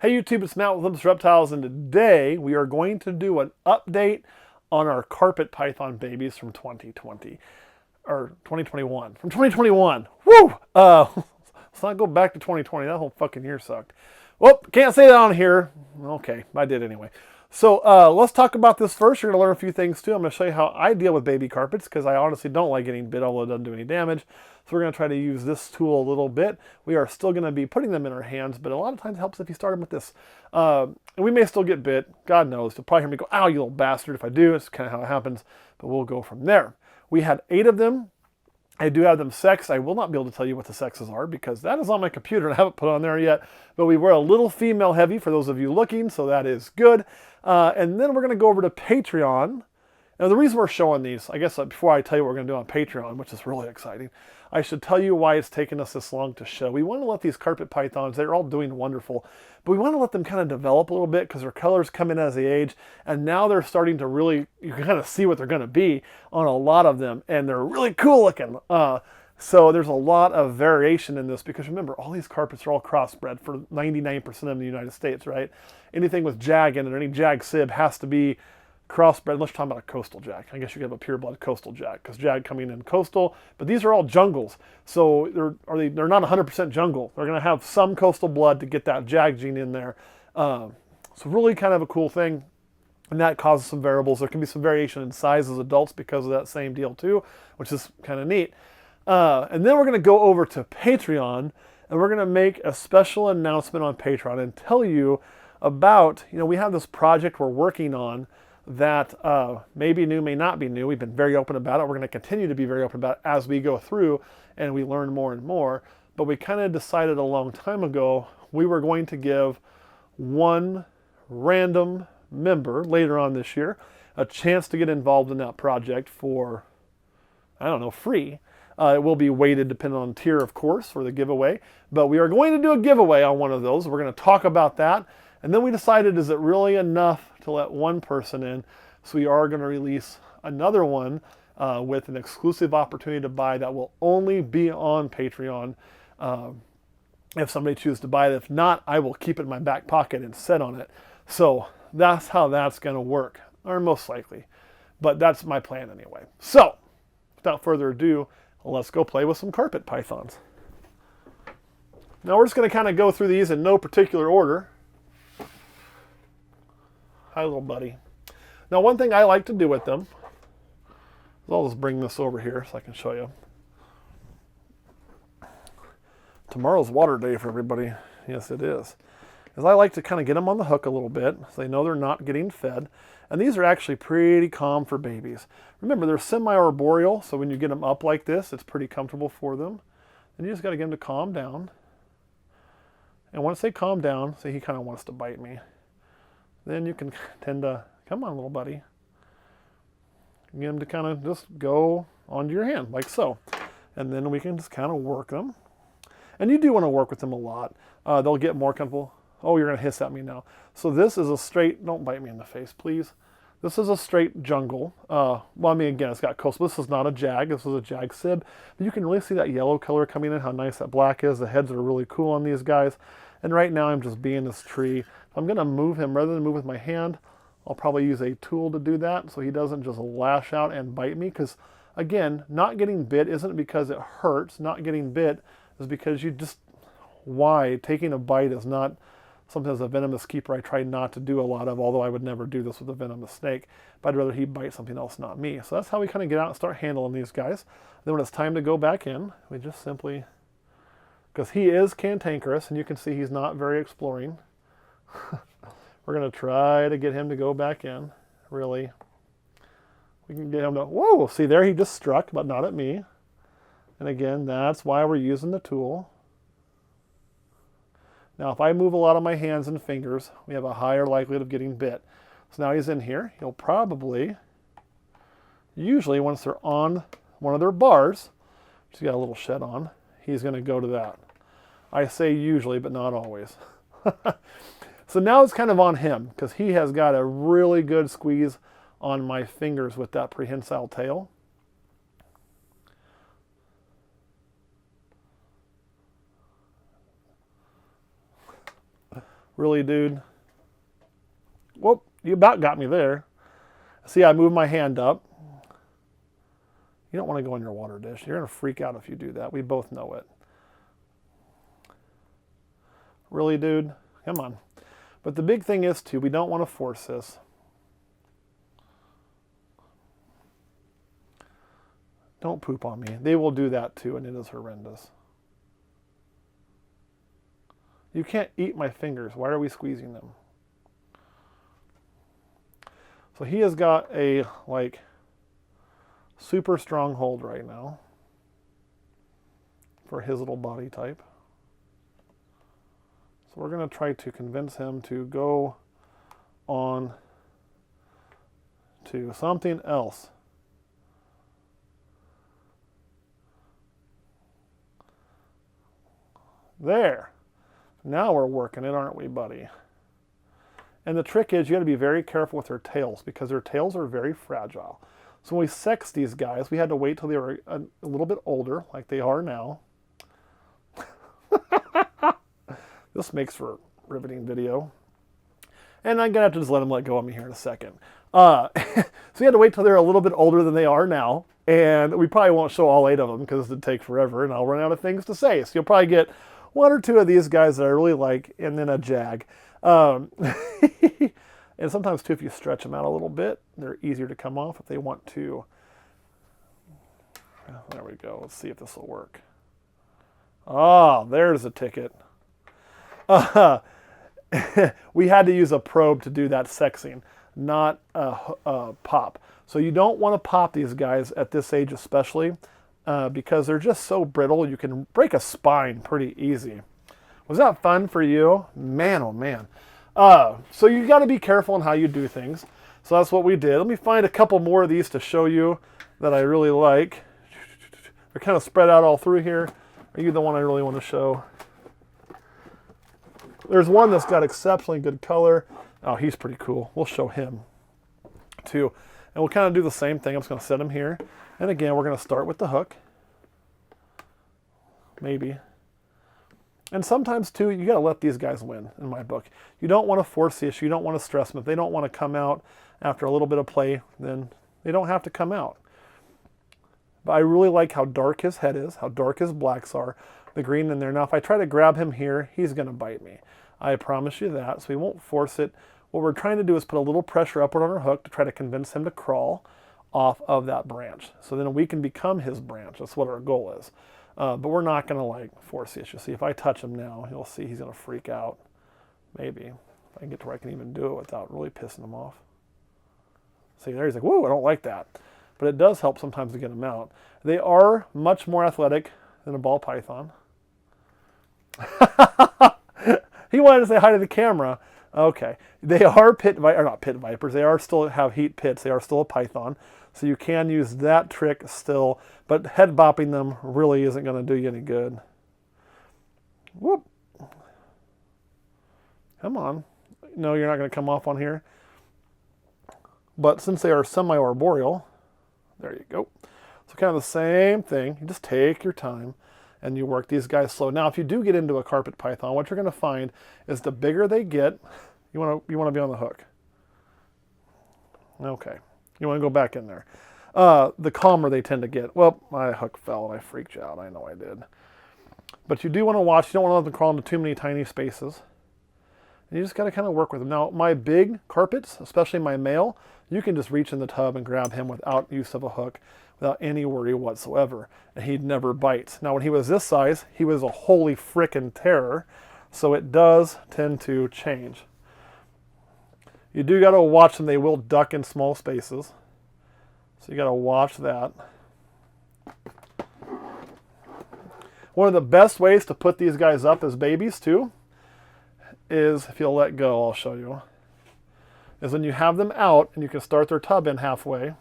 Hey YouTube, it's Matt with Olympus Reptiles, and today we are going to do an update on our carpet python babies from 2020, or 2021, from 2021. Woo! Let's not go back to 2020, that whole fucking year sucked. Well, can't say that on here. Okay, I did anyway. So let's talk about this first. You're going to learn a few things too. I'm going to show you how I deal with baby carpets because I honestly don't like getting bit, although it doesn't do any damage. So we're going to try to use this tool a little bit. We are still going to be putting them in our hands, but a lot of times it helps if you start them with this. And we may still get bit. God knows. You'll probably hear me go, ow, you little bastard. If I do, it's kind of how it happens. But we'll go from there. We had 8 of them. I do have them sexed. I will not be able to tell you what the sexes are because that is on my computer and I haven't put it on there yet. But we were a little female heavy for those of you looking, so that is good. And then we're going to go over to Patreon. Now the reason we're showing these, I guess before I tell you what we're going to do on Patreon, which is really exciting, I should tell you why it's taken us this long to show. We want to let these carpet pythons, they're all doing wonderful, but we want to let them kind of develop a little bit because their colors come in as they age, and now they're starting to really, you can kind of see what they're going to be on a lot of them, and they're really cool looking. So there's a lot of variation in this because remember, all these carpets are all crossbred for 99% of them in the United States, right? Anything with Jag in it or any Jag sib has to be crossbred. Let's talk about a coastal Jag. I guess you could have a pure blood coastal Jag because Jag coming in coastal, but these are all jungles. So they're not 100% jungle. They're going to have some coastal blood to get that Jag gene in there. So really kind of a cool thing. And that causes some variables. There can be some variation in size as adults because of that same deal too, which is kind of neat. And then we're going to go over to Patreon and we're going to make a special announcement on Patreon and tell you about, we have this project we're working on that may be new, may not be new. We've been very open about it. We're going to continue to be very open about it as we go through and we learn more and more. But we kind of decided a long time ago we were going to give one random member later on this year a chance to get involved in that project for, I don't know, free. It will be weighted depending on tier, of course, for the giveaway. But we are going to do a giveaway on one of those. We're going to talk about that. And then we decided, is it really enough to let one person in? So we are going to release another one with an exclusive opportunity to buy that will only be on Patreon if somebody chooses to buy it. If not, I will keep it in my back pocket and sit on it. So that's how that's going to work, or most likely. But that's my plan anyway. So without further ado, let's go play with some carpet pythons. Now we're just going to kind of go through these in no particular order. Hi, little buddy. Now, one thing I like to do with them is I'll just bring this over here so I can show you. Tomorrow's water day for everybody. Yes, it is. Is I like to kind of get them on the hook a little bit so they know they're not getting fed. And these are actually pretty calm for babies. Remember, they're semi-arboreal, so when you get them up like this, it's pretty comfortable for them. And you just got to get them to calm down. And once they calm down, say he kind of wants to bite me, then you can tend to, come on, little buddy. Get them to kind of just go onto your hand, like so. And then we can just kind of work them. And you do want to work with them a lot. They'll get more comfortable. Oh, you're going to hiss at me now. So this is a straight, don't bite me in the face, please. This is a straight jungle. Well, I mean, again, it's got coastal. This is not a Jag. This is a Jag sib. But you can really see that yellow color coming in, how nice that black is. The heads are really cool on these guys. And right now I'm just being this tree. I'm going to move him. Rather than move with my hand, I'll probably use a tool to do that so he doesn't just lash out and bite me. Because, again, not getting bit isn't because it hurts. Not getting bit is because you just, why? Taking a bite is not something as a venomous keeper I try not to do a lot of, although I would never do this with a venomous snake. But I'd rather he bite something else, not me. So that's how we kind of get out and start handling these guys. Then when it's time to go back in, we just simply, because he is cantankerous, and you can see he's not very exploring. We're going to try to get him to go back in, really. We can get him to, whoa, see there, he just struck, but not at me. And again, that's why we're using the tool. Now, if I move a lot of my hands and fingers, we have a higher likelihood of getting bit. So now he's in here. He'll probably, usually once they're on one of their bars, which he's got a little shed on, he's going to go to that. I say usually, but not always. So now it's kind of on him because he has got a really good squeeze on my fingers with that prehensile tail. Really, dude? Whoop, you about got me there. See, I moved my hand up. You don't want to go in your water dish. You're going to freak out if you do that. We both know it. Really, dude? Come on. But the big thing is, too, we don't want to force this. Don't poop on me. They will do that, too, and it is horrendous. You can't eat my fingers. Why are we squeezing them? So he has got a, like, super strong hold right now for his little body type. So we're going to try to convince him to go on to something else. There. Now we're working it, aren't we, buddy? And the trick is you got to be very careful with their tails because their tails are very fragile. So when we sex these guys, we had to wait till they were a little bit older, like they are now. This makes for a riveting video. And I'm going to have to just let them let go of me here in a second. So we had to wait till they're a little bit older than they are now. And we probably won't show all 8 of them because it'd take forever and I'll run out of things to say. So you'll probably get 1 or 2 of these guys that I really like and then a Jag. And sometimes too, if you stretch them out a little bit, they're easier to come off if they want to. There we go. Let's see if this will work. Ah, there's a ticket. We had to use a probe to do that sexing, not a pop. So you don't want to pop these guys at this age especially because they're just so brittle. You can break a spine pretty easy. Was that fun for you? Man, oh man. So you got to be careful in how you do things. So that's what we did. Let me find a couple more of these to show you that I really like. They're kind of spread out all through here. Are you the one I really want to show? There's one that's got exceptionally good color. Oh, he's pretty cool. We'll show him too. And we'll kind of do the same thing. I'm just going to set him here. And again, we're going to start with the hook. Maybe. And sometimes too, you got to let these guys win in my book. You don't want to force the issue. You don't want to stress them. If they don't want to come out after a little bit of play, then they don't have to come out. But I really like how dark his head is, how dark his blacks are, the green in there. Now, if I try to grab him here, he's going to bite me. I promise you that. So we won't force it. What we're trying to do is put a little pressure upward on our hook to try to convince him to crawl off of that branch. So then we can become his branch. That's what our goal is. But we're not going to like force the issue. See, if I touch him now, you'll see he's going to freak out. Maybe. If I can get to where I can even do it without really pissing him off. See, there he's like, whoa, I don't like that. But it does help sometimes to get them out. They are much more athletic than a ball python. He wanted to say hi to the camera. Okay. They are not pit vipers. They are still have heat pits. They are still a python. So you can use that trick still. But head bopping them really isn't going to do you any good. Whoop. Come on. No, you're not going to come off on here. But since they are semi-arboreal, there you go. So kind of the same thing. You just take your time and you work these guys slow. Now, if you do get into a carpet python, what you're going to find is the bigger they get, you want to be on the hook. Okay. You want to go back in there. The calmer they tend to get. Well, my hook fell and I freaked you out. I know I did. But you do want to watch. You don't want to let them crawl into too many tiny spaces. And you just got to kind of work with them. Now, my big carpets, especially my male, you can just reach in the tub and grab him without use of a hook, without any worry whatsoever. And he'd never bite. Now, when he was this size, he was a holy frickin' terror. So it does tend to change. You do got to watch them. They will duck in small spaces. So you got to watch that. One of the best ways to put these guys up as babies too is, if you'll let go, I'll show you, is when you have them out and you can start their tub in halfway,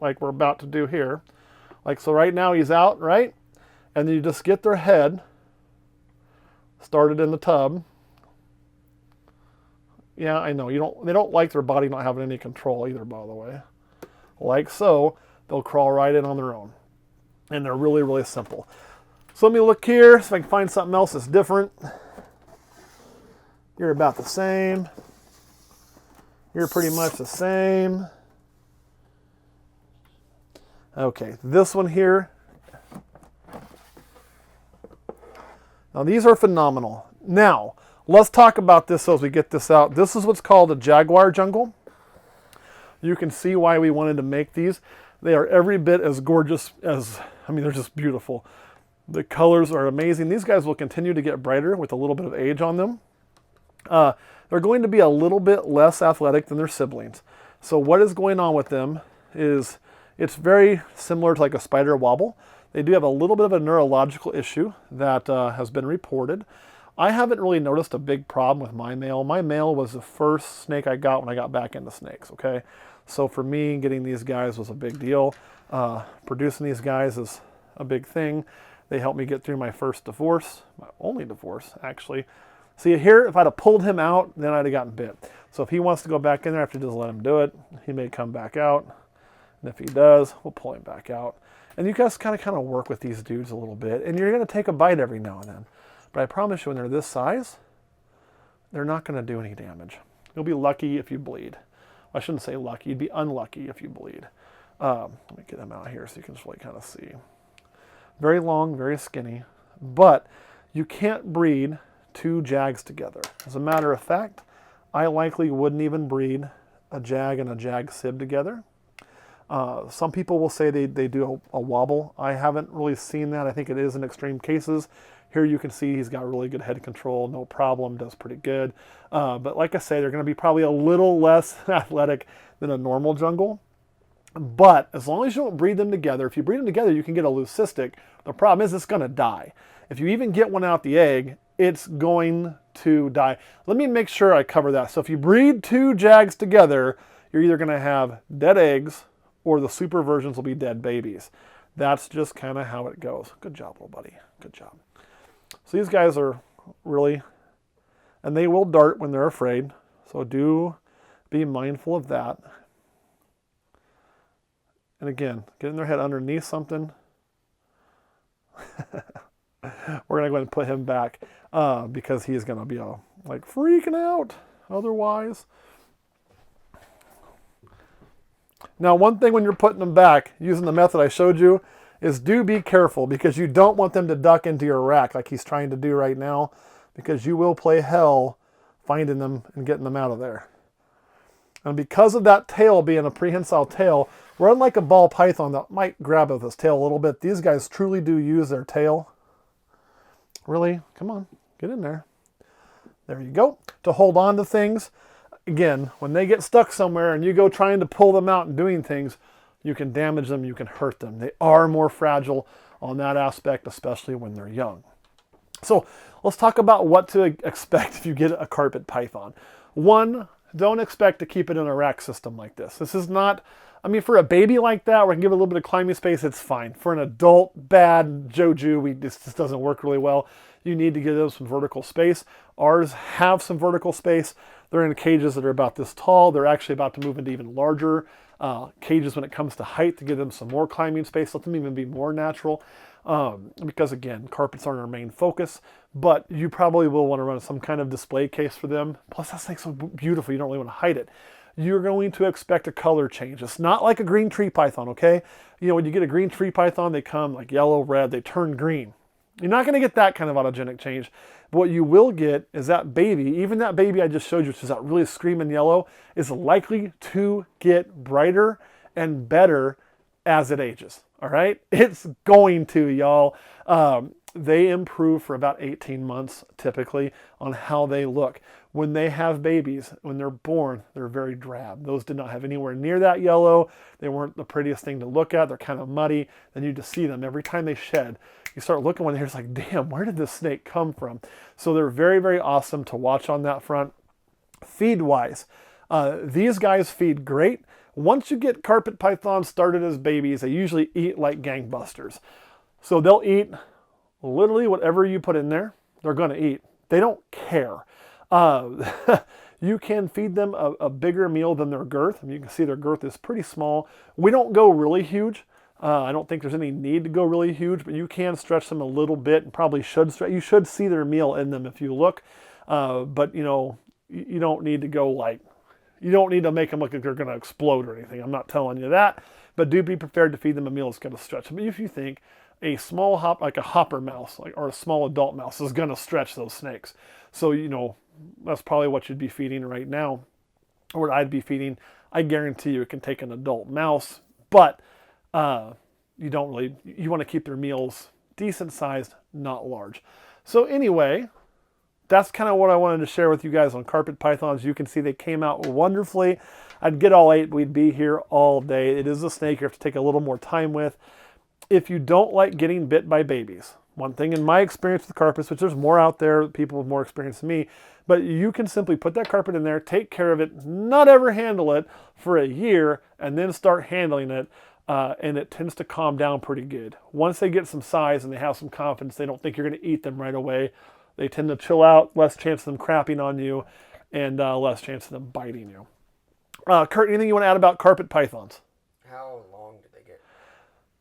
like we're about to do here. Like, so right now he's out, right? And then you just get their head started in the tub. Yeah, I know. They don't like their body not having any control either, by the way. Like so, they'll crawl right in on their own. And they're really, really simple. So let me look here, see if I can find something else that's different. You're about the same. You're pretty much the same. Okay, this one here. Now these are phenomenal. Now, let's talk about this as we get this out. This is what's called a Jaguar jungle. You can see why we wanted to make these. They are every bit as gorgeous as, I mean, they're just beautiful. The colors are amazing. These guys will continue to get brighter with a little bit of age on them. They're going to be a little bit less athletic than their siblings. So what is going on with them is it's very similar to like a spider wobble. They do have a little bit of a neurological issue that has been reported. I haven't really noticed a big problem with my male. My male was the first snake I got when I got back into snakes, okay? So for me, getting these guys was a big deal. Producing these guys is a big thing. They helped me get through my first divorce, my only divorce, actually. See here, if I'd have pulled him out, then I'd have gotten bit. So if he wants to go back in there, I have to just let him do it. He may come back out. And if he does, we'll pull him back out. And you guys kind of work with these dudes a little bit. And you're going to take a bite every now and then. But I promise you, when they're this size, they're not going to do any damage. You'll be lucky if you bleed. I shouldn't say lucky. You'd be unlucky if you bleed. Let me get him out here so you can just really kind of see. Very long, very skinny. But you can't breed two jags together. As a matter of fact, I likely wouldn't even breed a jag and a jag sib together. Some people will say they do a wobble. I haven't really seen that. I think it is in extreme cases. Here you can see he's got really good head control, no problem, does pretty good. But like I say, they're going to be probably a little less athletic than a normal jungle. But as long as you don't breed them together, if you breed them together, you can get a leucistic. The problem is it's going to die. If you even get one out the egg, it's going to die. Let me make sure I cover that. So if you breed two jags together, you're either going to have dead eggs or the super versions will be dead babies. That's just kind of how it goes. Good job, little buddy. Good job. So these guys are really, and they will dart when they're afraid. So do be mindful of that. And again, getting their head underneath something. We're going to go ahead and put him back because he's going to be like freaking out otherwise. Now, one thing when you're putting them back, using the method I showed you, is do be careful because you don't want them to duck into your rack like he's trying to do right now, because you will play hell finding them and getting them out of there. And because of that tail being a prehensile tail, we're unlike a ball python that might grab with his tail a little bit. These guys truly do use their tail. Really? Come on, get in there. There you go. To hold on to things. Again, when they get stuck somewhere and you go trying to pull them out and doing things, you can damage them, you can hurt them. They are more fragile on that aspect, especially when they're young. So let's talk about what to expect if you get a carpet python. One, don't expect to keep it in a rack system like this. This is not, I mean, for a baby like that, where I can give it a little bit of climbing space, it's fine. For an adult, bad Joju, this doesn't work really well. You need to give them some vertical space. Ours have some vertical space. They're in cages that are about this tall. They're actually about to move into even larger cages when it comes to height to give them some more climbing space, let them even be more natural. Because again, carpets aren't our main focus, but you probably will want to run some kind of display case for them. Plus that snake's so beautiful, you don't really want to hide it. You're going to expect a color change. It's not like a green tree python, okay? You know, when you get a green tree python, they come like yellow, red, they turn green. You're not going to get that kind of autogenic change. But what you will get is that baby, even that baby I just showed you, which is that really screaming yellow, is likely to get brighter and better as it ages. All right? It's going to, y'all. They improve for about 18 months, typically, on how they look. When they have babies, when they're born, they're very drab. Those did not have anywhere near that yellow. They weren't the prettiest thing to look at. They're kind of muddy. Then you just see them every time they shed. You start looking one here, it's like, damn, where did this snake come from? So they're very, very awesome to watch on that front. Feed-wise, these guys feed great. Once you get carpet pythons started as babies, they usually eat like gangbusters. So they'll eat literally whatever you put in there, they're going to eat. They don't care. You can feed them a bigger meal than their girth. I mean, you can see their girth is pretty small. We don't go really huge. I don't think there's any need to go really huge, but you can stretch them a little bit and probably should stretch. You should see their meal in them if you look. But you know, you don't need to go like, you don't need to make them look like they're going to explode or anything. I'm not telling you that, but do be prepared to feed them a meal that's going to stretch them. If you think a small like a hopper mouse, or a small adult mouse is going to stretch those snakes, so you know that's probably what you'd be feeding right now, or what I'd be feeding. I guarantee you it can take an adult mouse, but you don't really, you want to keep their meals decent sized, not large. So anyway, that's kind of what I wanted to share with you guys on carpet pythons. You can see they came out wonderfully. I'd get all 8, we'd be here all day. It is a snake you have to take a little more time with. If you don't like getting bit by babies, one thing in my experience with carpets, which there's more out there, people with more experience than me, but you can simply put that carpet in there, take care of it, not ever handle it for a year, and then start handling it, and it tends to calm down pretty good. Once they get some size and they have some confidence, they don't think you're going to eat them right away. They tend to chill out, less chance of them crapping on you, and less chance of them biting you. Kurt, anything you want to add about carpet pythons? How long do they get?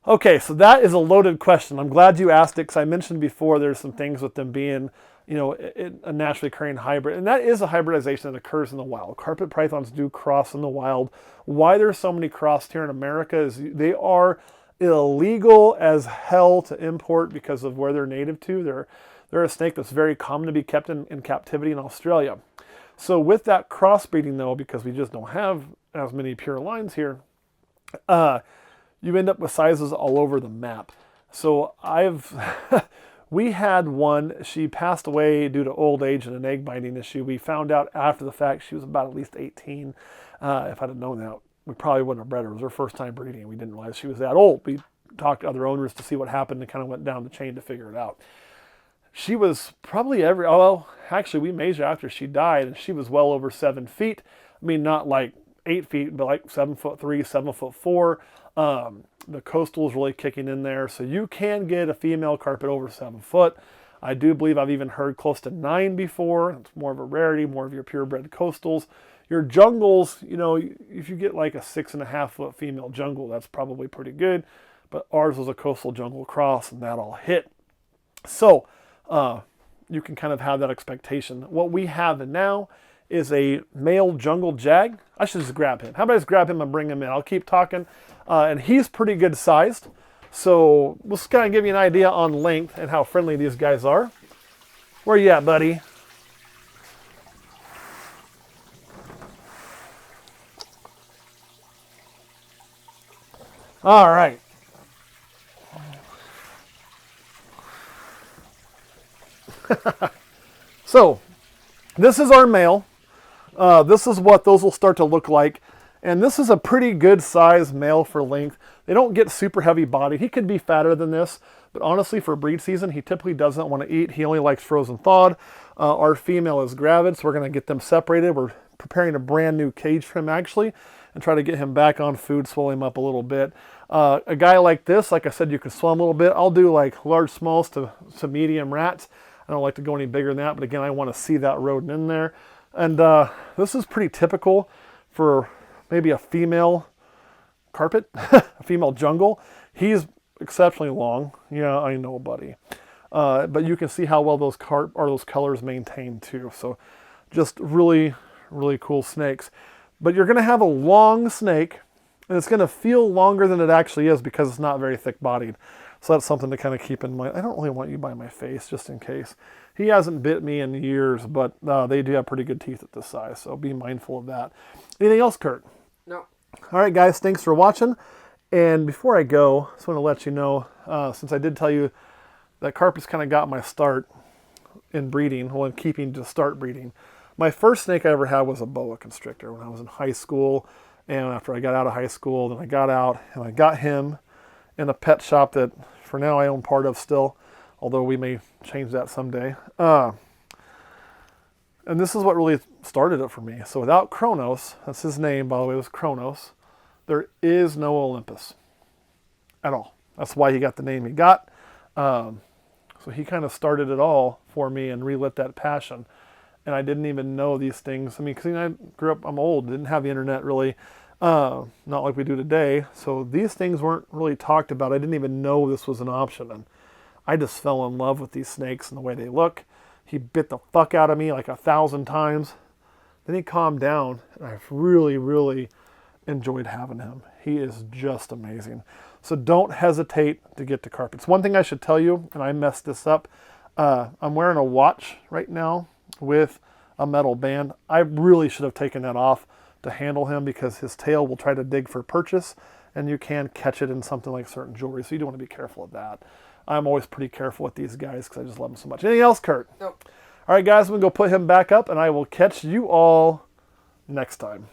Okay, so that is a loaded question. I'm glad you asked it, because I mentioned before there's some things with them being, you know, a naturally occurring hybrid. And that is a hybridization that occurs in the wild. Carpet pythons do cross in the wild. Why there's so many crossed here in America is they are illegal as hell to import because of where they're native to. They're a snake that's very common to be kept in captivity in Australia. So with that crossbreeding, though, because we just don't have as many pure lines here, you end up with sizes all over the map. So we had one, she passed away due to old age and an egg binding issue. We found out after the fact she was about at least 18. If I'd have known that, we probably wouldn't have bred her. It was her first time breeding. We didn't realize she was that old. We talked to other owners to see what happened and kind of went down the chain to figure it out. She was probably actually we measured after she died, and she was well over 7 feet. I mean, not like 8 feet, but like 7'3", 7'4". The coastal is really kicking in there, so you can get a female carpet over 7 foot. I do believe I've even heard close to 9 before. It's more of a rarity, more of your purebred coastals. Your jungles, you know, if you get like a 6.5 foot female jungle, that's probably pretty good. But ours was a coastal jungle cross, and that all hit. So you can kind of have that expectation. What we have now is a male jungle jag. I should just grab him. How about I just grab him and bring him in? I'll keep talking. And he's pretty good sized. So we'll just kind of give you an idea on length and how friendly these guys are. Where you at, buddy? All right. So this is our male. This is what those will start to look like. And this is a pretty good size male for length. They don't get super heavy bodied. He could be fatter than this, but honestly for breed season, he typically doesn't want to eat. He only likes frozen thawed. Our female is gravid, so we're going to get them separated. We're preparing a brand new cage for him actually, and try to get him back on food, swell him up a little bit. A guy like this, like I said, you can swell him a little bit. I'll do like large smalls to medium rats. I don't like to go any bigger than that, but again, I want to see that rodent in there. And this is pretty typical for maybe a female carpet, a female jungle. He's exceptionally long. Yeah, I know, buddy. But you can see how well those colors maintain too. So just really, really cool snakes. But you're going to have a long snake, and it's going to feel longer than it actually is because it's not very thick bodied. So that's something to kind of keep in mind. I don't really want you by my face, just in case. He hasn't bit me in years, but they do have pretty good teeth at this size, so be mindful of that. Anything else, Kurt? No. All right, guys, thanks for watching. And before I go, I just want to let you know, since I did tell you that carpets kind of got my start in breeding, well, in keeping to start breeding. My first snake I ever had was a boa constrictor when I was in high school. And after I got out of high school, then I got out and I got him in a pet shop that for now I own part of still, although we may change that someday. And this is what really started it for me. So without Kronos, that's his name, by the way, was Kronos, there is no Olympus at all. That's why he got the name he got. So he kind of started it all for me and relit that passion. And I didn't even know these things. I mean, because I grew up, I'm old, didn't have the internet really, not like we do today. So these things weren't really talked about. I didn't even know this was an option. And I just fell in love with these snakes and the way they look. He bit the fuck out of me like 1,000 times. Then he calmed down, and I've really, really enjoyed having him. He is just amazing. So don't hesitate to get to carpets. One thing I should tell you, and I messed this up, I'm wearing a watch right now with a metal band. I really should have taken that off to handle him because his tail will try to dig for purchase, and you can catch it in something like certain jewelry, so you do want to be careful of that. I'm always pretty careful with these guys because I just love them so much. Anything else, Kurt? Nope. All right, guys, I'm going to go put him back up, and I will catch you all next time.